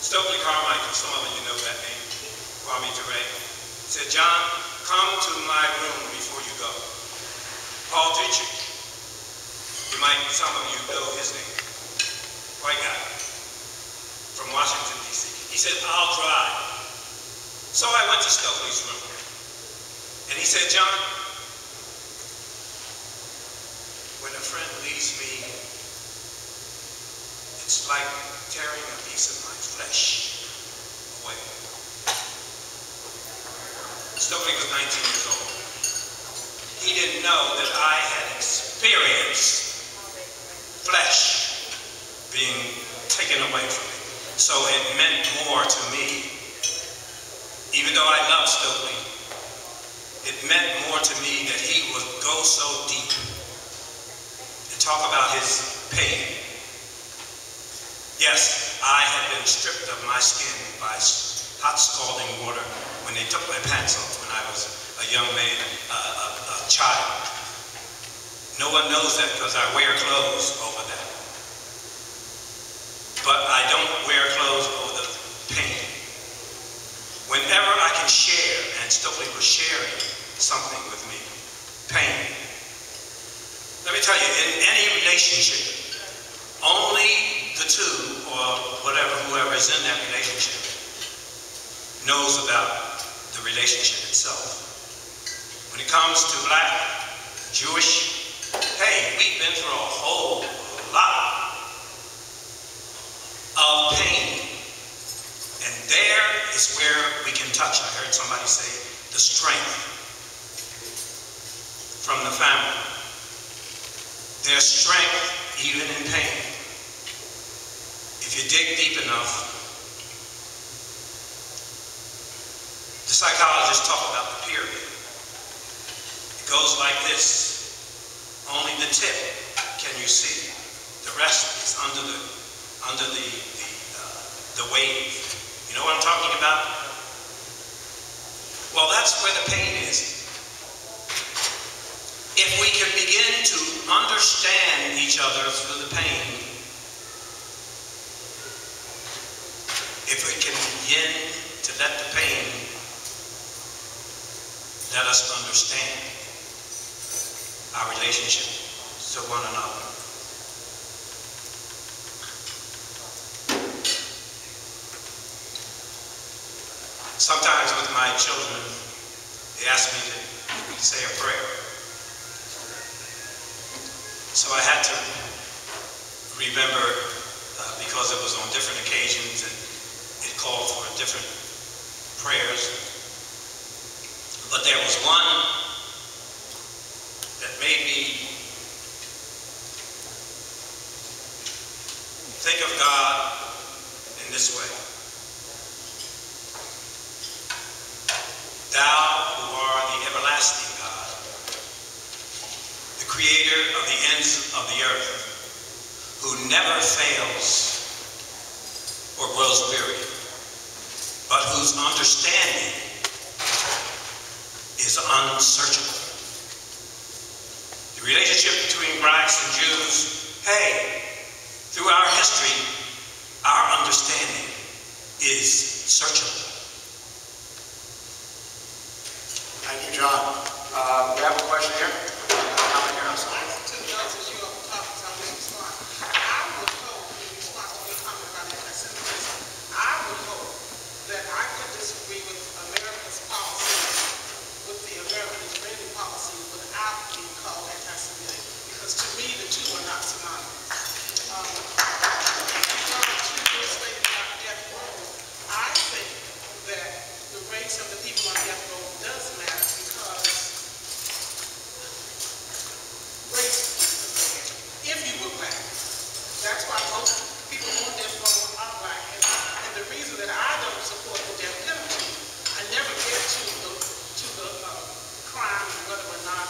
Stokely Carmichael, some of you know that name, Kwame Ture, said, John, come to my room before you go. Paul Dietrich, some of you know his name, white guy, from Washington, D.C. He said, I'll drive. So I went to Stokely's room, and he said, John, when a friend leaves me, it's like tearing a piece of my flesh away. Stokely was 19 years old. He didn't know that I had experienced flesh being taken away from me. So it meant more to me. Even though I loved Stokely, it meant more to me that he would go so deep and talk about his pain. Yes, I had been stripped of my skin by hot scalding water when they took my pants off when I was a young man, a child. No one knows that because I wear clothes over that. But I don't wear clothes over the pain. Whenever I can share, and Stokely was sharing something with me, pain. Let me tell you, in any relationship, only the two, or whoever is in that relationship, knows about the relationship itself. When it comes to Black, Jewish, hey, we've been through a whole lot of pain. And there is where we can touch. I heard somebody say the strength from the family. There's strength even in pain. If you dig deep enough, the psychologists talk about the pyramid. It goes like this. Only the tip can you see. The rest is under the wave. You know what I'm talking about? Well, that's where the pain is. If we can begin to understand each other through the pain, if we can begin to let the pain let us understand our relationship to one another. Sometimes with my children, they ask me to say a prayer. So I had to remember, because it was on different occasions and it called for different prayers. But there was one that made me think of God in this way. Thou who art the everlasting God, the creator of the ends of the earth, who never fails or grows weary, but whose understanding is unsearchable. The relationship between blacks and Jews, hey, through our history, our understanding is searchable. Thank you, John. We have a question here. Comment here on slide. To those of you who talk about this response, I would hope, in response to your comment about anti-Semitism, I would hope that I could disagree with America's policy, with the American Israeli policy, without being called anti-Semitic, because to me the two are not synonymous. I think that the race of the people on death row does matter because race, if you were black, that's why most people on death row are black. And the reason that I don't support the death penalty, I never get to the crime and whether or not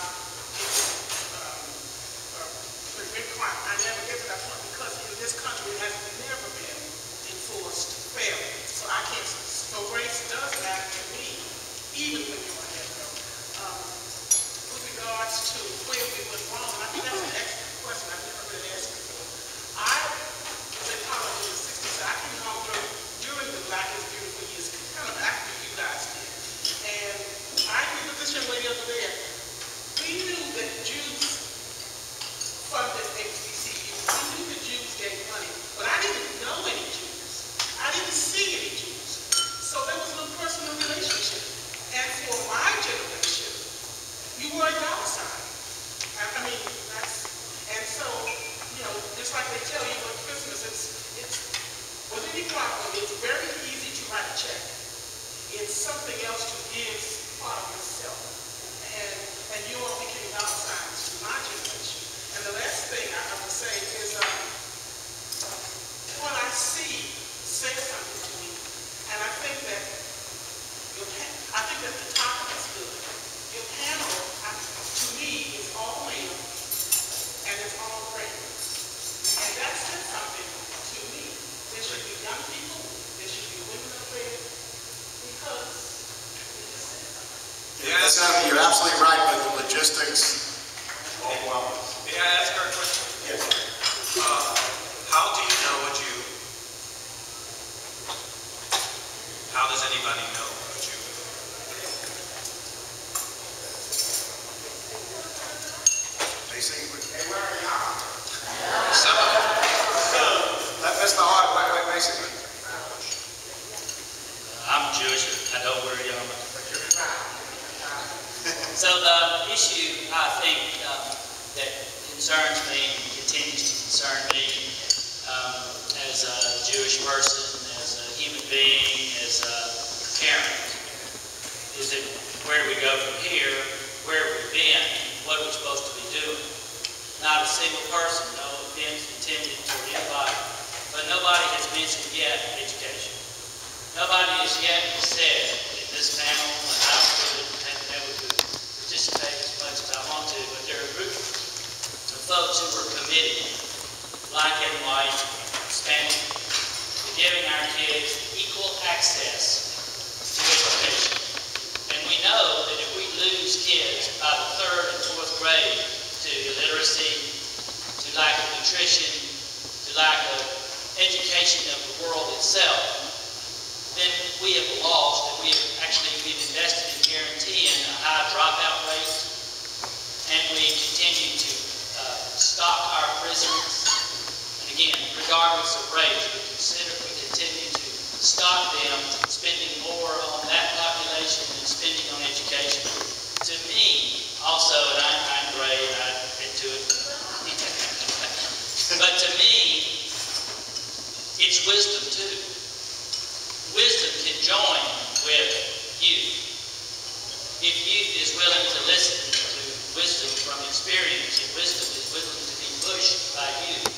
it's a big crime. I never get to that point because in this country it has never been enforced fairly. So I can't. So race does matter to me, even when you're on death row. With regards to where we went wrong, I think that's an excellent question. I've never really asked before. I was in college in the 60s. I came home during check. It's something else to give part of yourself. And you all became dollar signs to my generation. And the last thing I have to say is what I see says something to me. And I think that the topic is good. Your panel, to me, is all male and it's all great. And that says something to me. There should be young people, there should be women of faith, because it just says something. Yes, you're absolutely right, but the logistics overwhelming. May I ask her a question? Yes. How do you know what you... How does anybody know what you... They say, hey, where are y'all? Some of them. That's the hard way, basically. I'm Jewish. I don't wear a yarmulke. So the issue, I think, that concerns me, continues to concern me as a Jewish person, as a human being, as a parent, is that where do we go from here, where have we been, what are we supposed to be doing? Not a single person, no offense intended toward anybody, but nobody has mentioned yet education. Nobody has yet said in this panel, and I haven't been able to participate as much as I want to, but there are a group of folks who are committed, black and white, Hispanic, to giving our kids equal access to education. And we know that if we lose kids by the 3rd and 4th grade to illiteracy, to lack of nutrition, to lack of education of the world itself, then we have lost, and we've invested in guaranteeing a high dropout rate, and we continue to stock our prisons. And again, regardless of race, we continue to stock them, spending more on that population than spending on education. To me, also, and I'm gray and I'm into it, but to me, it's wisdom too. Wisdom can join with youth. If youth is willing to listen to wisdom from experience, and wisdom is willing to be pushed by youth,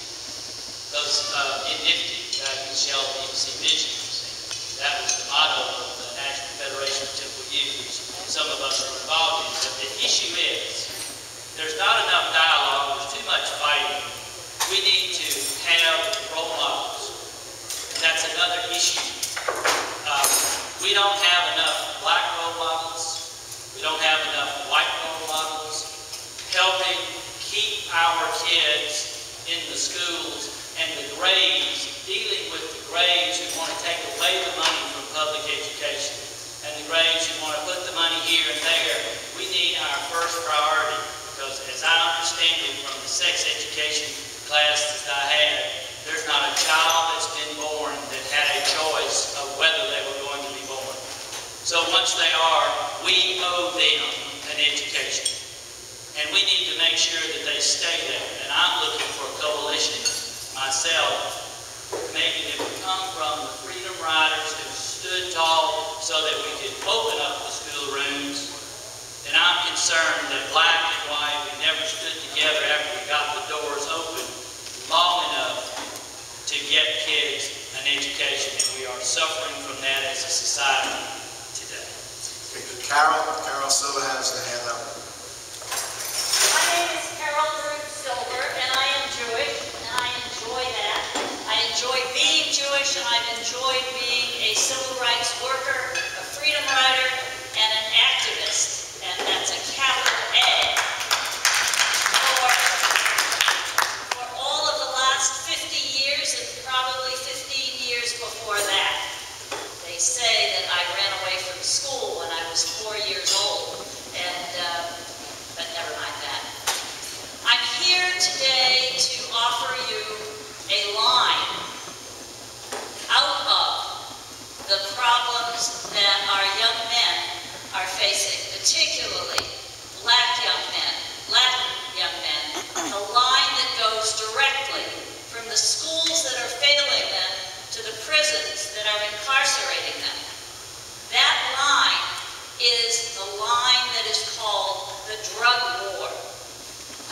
those in NIFTY, you shall see visions. That was the motto of the National Federation of Temple Youth, which some of us are involved in. But the issue is, there's not enough dialogue, there's too much fighting. We need to have role models. And that's another issue. We don't have enough black role models. We don't have enough white role models helping keep our kids in the schools and the grades, dealing with the grades who want to take away the money from public education and the grades who want to put the money here and there. We need our first priority, because as I understand it from the sex education classes that I had, there's not a child that's been born that had a choice of whether they were going to be born. So once they are, we owe them an education. And we need to make sure that they stay there. And I'm looking for a coalition myself, maybe that would come from the Freedom Riders who stood tall so that we could open up the schoolrooms. And I'm concerned that black and white, we never stood together after we got the doors open long enough to get kids an education, and we are suffering from that as a society today. Okay, Carol Silva has the hand up. My name is Carol Ruth Silver, and I am Jewish, and I enjoy that. I enjoy being Jewish, and I've enjoyed being a civil rights worker, a freedom rider, and an activist, and that's a capital A. For all of the last 50 years, and probably 15 years before that. They say that I ran away from school when I was 4 years old, but never mind that. I'm here today to offer you a line out of the problems that our young men are facing, particularly black young men, Latin young men, a line that goes directly from the schools that are failing them to the prisons that are incarcerating them. is the line that is called the drug war.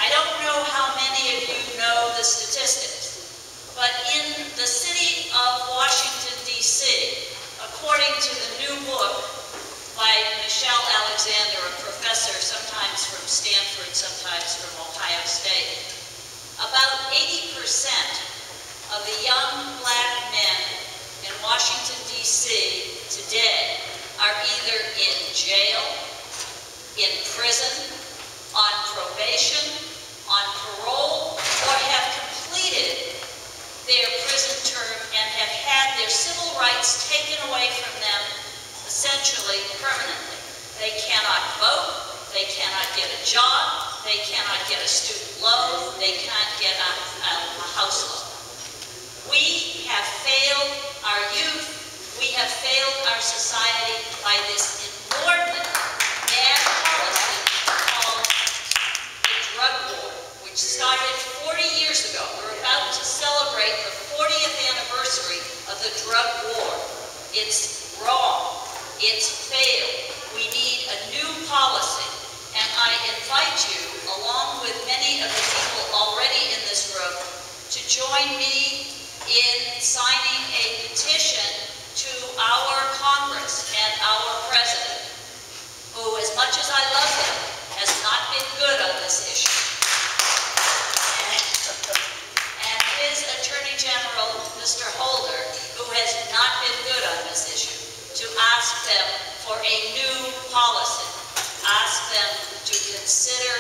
I don't know how many of you know the statistics, but in the city of Washington, D.C., according to the new book by Michelle Alexander, a professor, sometimes from Stanford, sometimes from Ohio State, about 80% of the young black men in Washington, D.C. today are either in jail, in prison, on probation, on parole, or have completed their prison term and have had their civil rights taken away from them essentially permanently. They cannot vote, they cannot get a job, they cannot get a student loan, they can't get a house loan. We have failed our youth, we have failed our society by this inordinate bad policy called the drug war, which started 40 years ago. We're about to celebrate the 40th anniversary of the drug war. It's wrong. It's failed. We need a new policy. And I invite you, along with many of the people already in this room, to join me in signing a petition to our Congress and our President, who, as much as I love him, has not been good on this issue. And his Attorney General, Mr. Holder, who has not been good on this issue, to ask them for a new policy, ask them to consider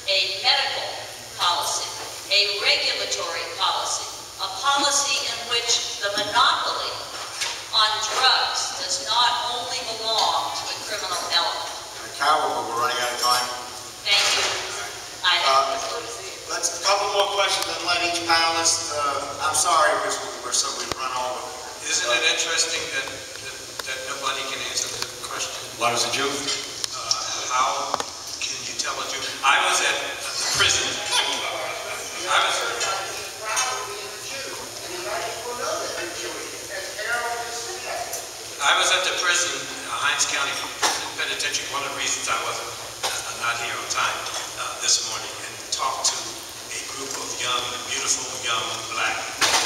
a medical policy, a regulatory policy, a policy in which the monopoly on drugs does not only belong to a criminal element. Carol, we're running out of time. Thank you. Let's a couple more questions and let each panelist. I'm sorry, we've run over. Isn't it interesting that nobody can answer the question? What is a Jew? How can you tell a Jew? I was at the prison. I was at the prison, Hinds County Penitentiary. One of the reasons I wasn't not here on time this morning, and talked to a group of young, beautiful young black people.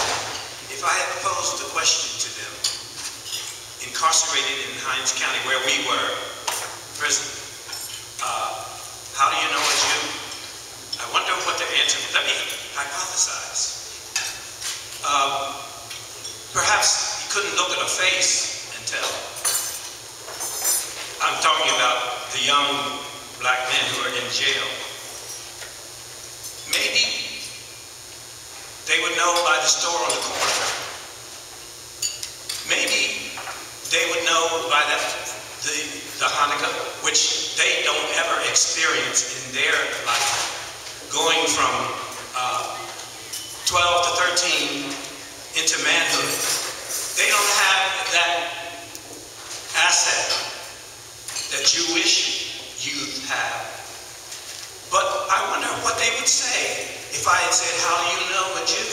If I had posed the question to them, incarcerated in Hinds County, where we were, prison, how do you know a Jew? I wonder what their answer would. Let me hypothesize. Perhaps you couldn't look at a face and tell. I'm talking about the young black men who are in jail. Maybe they would know by the store on the corner. Maybe they would know by the Hanukkah, which they don't ever experience in their life, going from 12 to 13 into manhood. They don't have that asset that Jewish youth have. But I wonder what they would say if I had said, how do you know a Jew?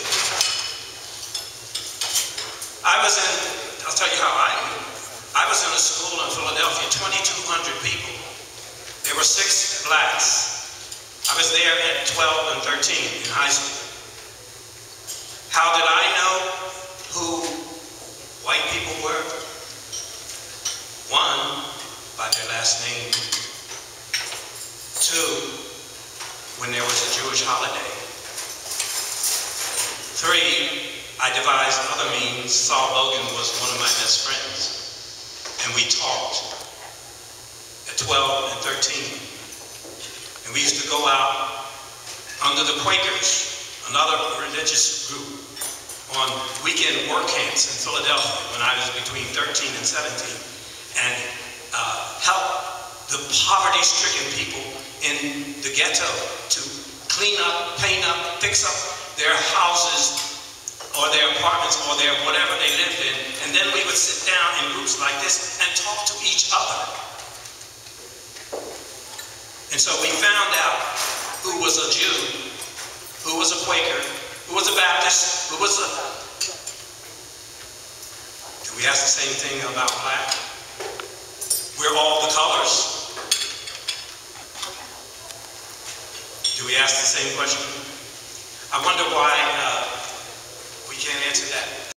I'll tell you how I knew. I was in a school in Philadelphia, 2,200 people. There were 6 blacks. I was there at 12 and 13 in high school. How did I know who white people were? One, by their last name. 2, when there was a Jewish holiday. 3, I devised other means. Saul Logan was one of my best friends. And we talked at 12 and 13. And we used to go out under the Quakers, another religious group, on weekend work camps in Philadelphia when I was between 13 and 17, and help the poverty-stricken people in the ghetto to clean up, paint up, fix up their houses or their apartments or their whatever they lived in, and then we would sit down in groups like this and talk to each other. And so we found out who was a Jew, who was a Quaker, who was a Baptist, who was a... Do we ask the same thing about black? We're all the colors? Do we ask the same question? I wonder why we can't answer that.